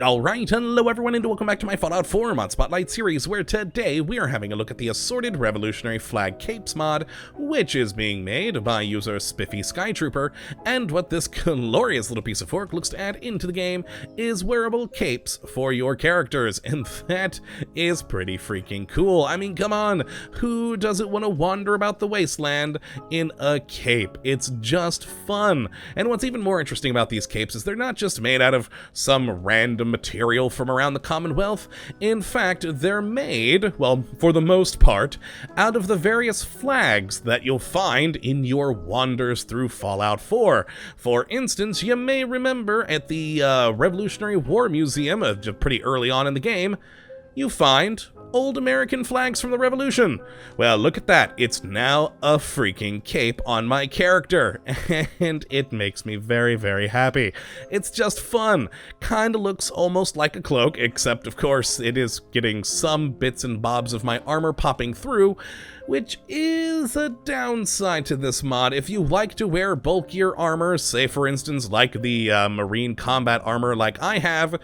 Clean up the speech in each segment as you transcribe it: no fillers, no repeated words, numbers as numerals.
Alright, hello everyone and welcome back to my Fallout 4 mod Spotlight series, where today we are having a look at the Assorted Revolutionary Flag Capes mod, which is being made by user Spiffy Skytrooper, and what this glorious little piece of work looks to add into the game is wearable capes for your characters, and that is pretty freaking cool. I mean, come on, who doesn't want to wander about the wasteland in a cape? It's just fun. And what's even more interesting about these capes is they're not just made out of some random material from around the Commonwealth. In fact, they're made, well, for the most part, out of the various flags that you'll find in your wanders through Fallout 4. For instance, you may remember at the Revolutionary War Museum, pretty early on in the game, you find old American flags from the Revolution. Well, look at that. It's now a freaking cape on my character, and it makes me very, very happy. It's just fun. Kinda looks almost like a cloak, except of course it is getting some bits and bobs of my armor popping through, which is a downside to this mod. If you like to wear bulkier armor, say for instance like the Marine combat armor like I have,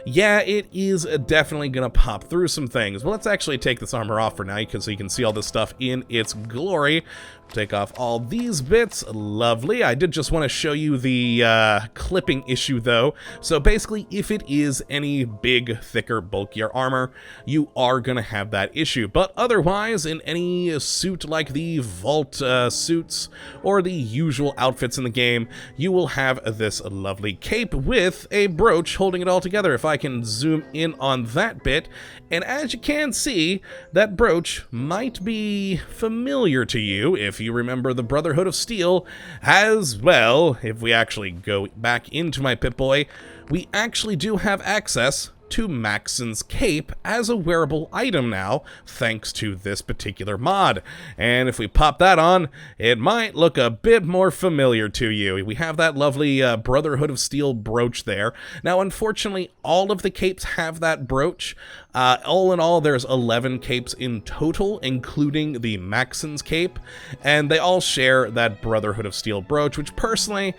yeah, it is definitely gonna pop through some things. But let's actually take this armor off for now, so you can see all this stuff in its glory. Take off all these bits. Lovely. I did just want to show you the clipping issue though. So basically, if it is any big, thicker, bulkier armor, you are going to have that issue. But otherwise, in any suit like the Vault suits or the usual outfits in the game, you will have this lovely cape with a brooch holding it all together. If I can zoom in on that bit, and as you can see, that brooch might be familiar to you if you remember the Brotherhood of Steel, as well. If we actually go back into my Pip-Boy, we actually do have access to Maxson's cape as a wearable item now, thanks to this particular mod. And if we pop that on, it might look a bit more familiar to you. We have that lovely Brotherhood of Steel brooch there. Now, unfortunately, all of the capes have that brooch. All in all, there's 11 capes in total, including the Maxson's cape, and they all share that Brotherhood of Steel brooch, which personally,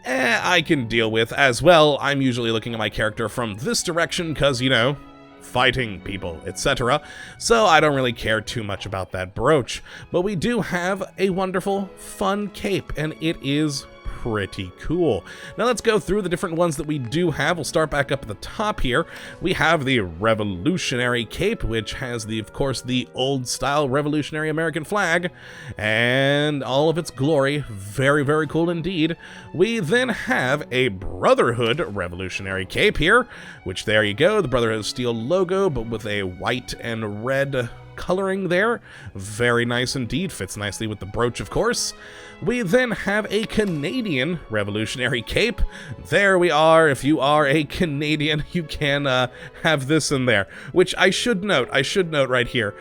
I can deal with as well. I'm usually looking at my character from this direction because, you know, fighting people, etc. So I don't really care too much about that brooch. But we do have a wonderful, fun cape, and it is pretty cool. Now let's go through the different ones that we do have. We'll start back up at the top here. We have the Revolutionary Cape, which has of course, the old style Revolutionary American flag and all of its glory. Very, very cool indeed. We then have a Brotherhood Revolutionary Cape here, which there you go, the Brotherhood of Steel logo, but with a white and red coloring there. Very nice indeed. Fits nicely with the brooch, of course. We then have a Canadian Revolutionary Cape. There we are. If you are a Canadian, you can have this in there, which I should note right here.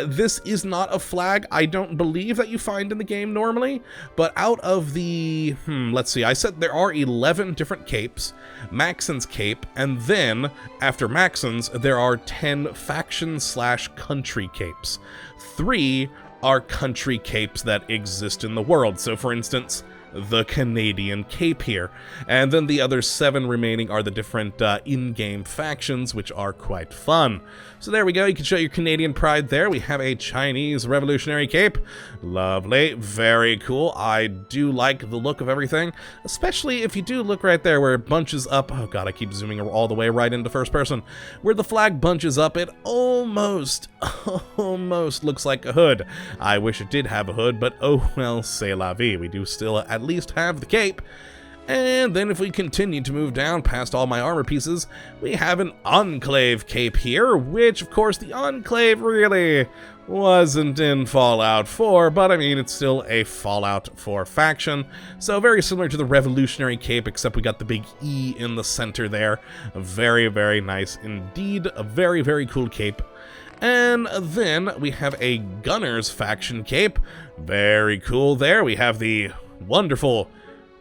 This is not a flag I don't believe that you find in the game normally, but out of the, let's see, I said there are 11 different capes, Maxson's cape, and then after Maxson's, there are 10 faction/country capes. 3 are country capes that exist in the world. So for instance, the Canadian cape here. And then the other 7 remaining are the different in-game factions, which are quite fun. So there we go, you can show your Canadian pride there. We have a Chinese Revolutionary Cape. Lovely, very cool. I do like the look of everything, especially if you do look right there where it bunches up. Oh god, I keep zooming all the way right into first person. Where the flag bunches up, it almost looks like a hood. I wish it did have a hood, but oh well, c'est la vie. We do still at least have the cape. And then if we continue to move down past all my armor pieces, we have an Enclave cape here, which of course the Enclave really wasn't in Fallout 4, but I mean, it's still a Fallout 4 faction. So very similar to the Revolutionary Cape, except we got the big E in the center there. Very, very nice indeed. A very, very cool cape. And then we have a Gunner's faction cape. Very cool there. We have the wonderful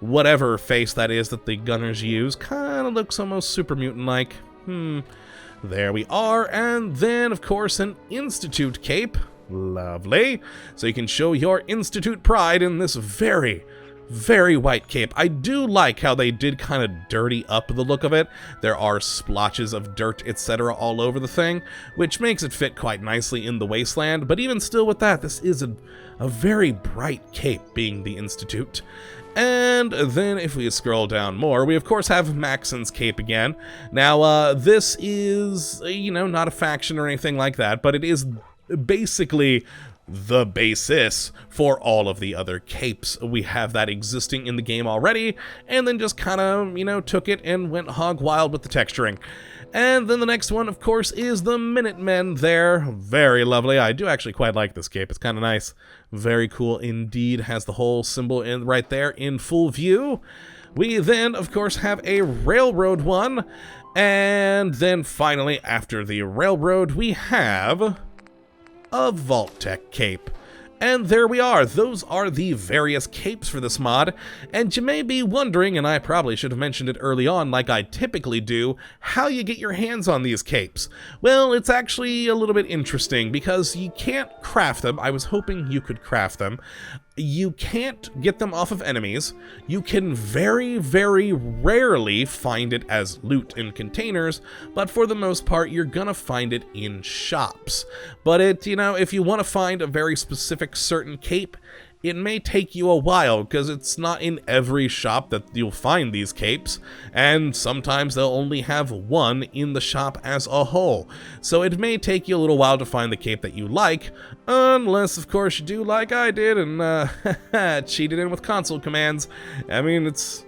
whatever face that is that the Gunners use. Kind of looks almost super mutant-like. There we are. And then, of course, an Institute cape. Lovely. So you can show your Institute pride in this very, very white cape. I do like how they did kind of dirty up the look of it. There are splotches of dirt, etc. all over the thing, which makes it fit quite nicely in the wasteland, but even still with that, this is a very bright cape, being the Institute. And then if we scroll down more, we of course have Maxon's cape again. Now, this is, not a faction or anything like that, but it is basically the basis for all of the other capes. We have that existing in the game already, and then just kind of, took it and went hog wild with the texturing. And then the next one, of course, is the Minutemen there. Very lovely. I do actually quite like this cape. It's kind of nice. Very cool indeed. Has the whole symbol in right there in full view. We then, of course, have a railroad one. And then finally, after the railroad, we have a Vault-Tec Cape. And there we are. Those are the various capes for this mod. And you may be wondering, and I probably should have mentioned it early on like I typically do, how you get your hands on these capes. Well, it's actually a little bit interesting because you can't craft them. I was hoping you could craft them. You can't get them off of enemies. You can very, very rarely find it as loot in containers, but for the most part, you're gonna find it in shops. But if you want to find a very specific certain cape, it may take you a while because it's not in every shop that you'll find these capes, and sometimes they'll only have one in the shop as a whole. So it may take you a little while to find the cape that you like, unless of course you do like I did and cheated in with console commands. I mean, it's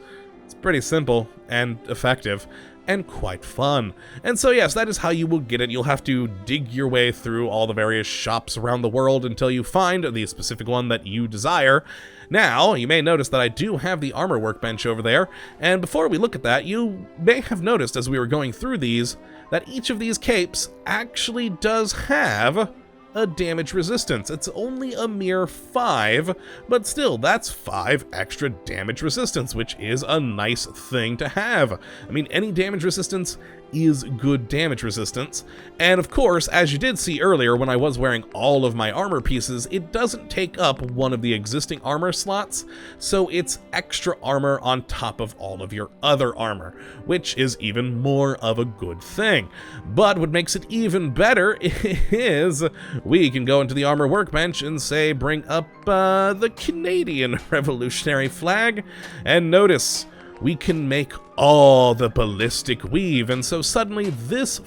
pretty simple and effective and quite fun. And so yes, that is how you will get it. You'll have to dig your way through all the various shops around the world until you find the specific one that you desire. Now, you may notice that I do have the armor workbench over there, and before we look at that, you may have noticed as we were going through these, that each of these capes actually does have a damage resistance. It's only a mere 5, but still, that's 5 extra damage resistance, which is a nice thing to have. I mean, any damage resistance is good damage resistance. And of course, as you did see earlier when I was wearing all of my armor pieces, it doesn't take up one of the existing armor slots, so it's extra armor on top of all of your other armor, which is even more of a good thing. But what makes it even better is we can go into the armor workbench and say bring up the Canadian Revolutionary Flag, and notice we can make all the ballistic weave, and so suddenly this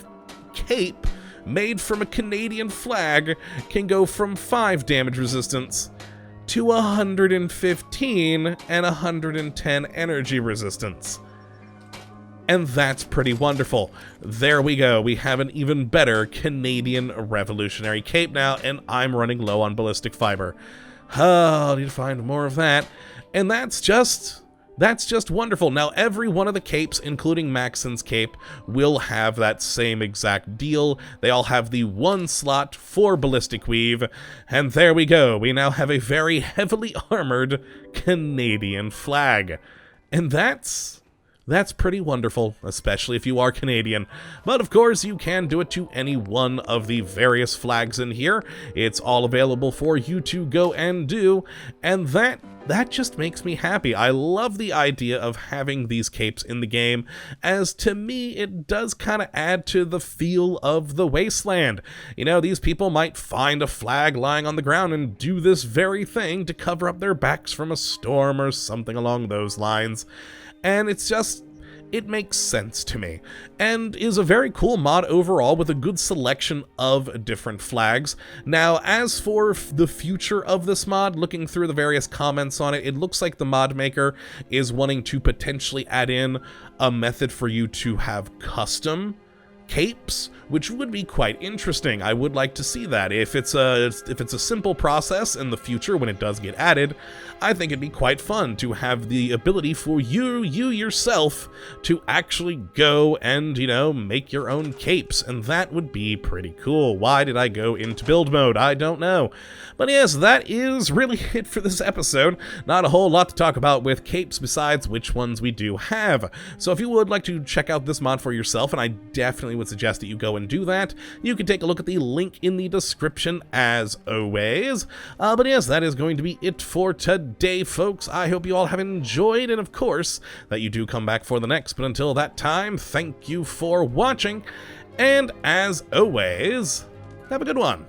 cape made from a Canadian flag can go from 5 damage resistance to 115 and 110 energy resistance. And that's pretty wonderful. There we go. We have an even better Canadian Revolutionary Cape now, and I'm running low on ballistic fiber. I'll need to find more of that. And that's just wonderful. Now, every one of the capes, including Maxon's cape, will have that same exact deal. They all have the 1 slot for ballistic weave, and there we go. We now have a very heavily armored Canadian flag. And that's pretty wonderful, especially if you are Canadian. But of course, you can do it to any one of the various flags in here. It's all available for you to go and do, and that just makes me happy. I love the idea of having these capes in the game, as to me, it does kind of add to the feel of the wasteland. These people might find a flag lying on the ground and do this very thing to cover up their backs from a storm or something along those lines. And it makes sense to me, and is a very cool mod overall with a good selection of different flags. Now, as for the future of this mod, looking through the various comments on it, it looks like the mod maker is wanting to potentially add in a method for you to have custom capes, which would be quite interesting. I would like to see that. If it's a simple process in the future when it does get added, I think it'd be quite fun to have the ability for you yourself to actually go and, make your own capes, and that would be pretty cool. Why did I go into build mode? I don't know. But yes, that is really it for this episode. Not a whole lot to talk about with capes besides which ones we do have. So if you would like to check out this mod for yourself, and I definitely would suggest that you go and do that. You can take a look at the link in the description as always. But yes, that is going to be it for today, folks. I hope you all have enjoyed, and of course, that you do come back for the next. But until that time, thank you for watching, and as always, have a good one.